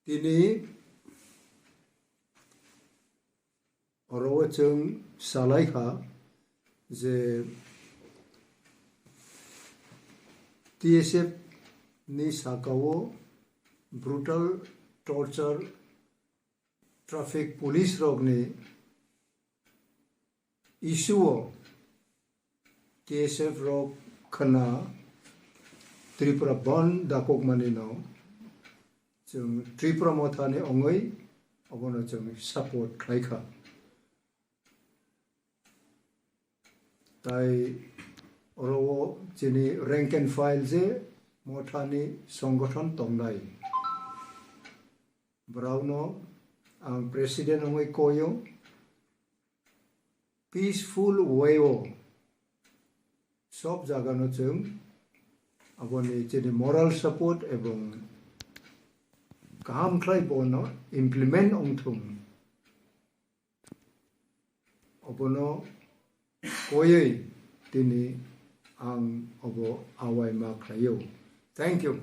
Tini orawa chung salai kha je TSF ni sakawo brutal torture traffic police rok ni issue TSF rok khana Tripura bon dakok manino chung Tripura mothani ongoi abono chung support khaikha tai orowo chini rank and file je mothani songgothon tongnai brauno ang president ongoi koyo peaceful way o sob jagano chung aboni chini moral support ebong kaham khlai bono implement ongthum abono koyei tini ang obo awai ma khlayo. Thank you.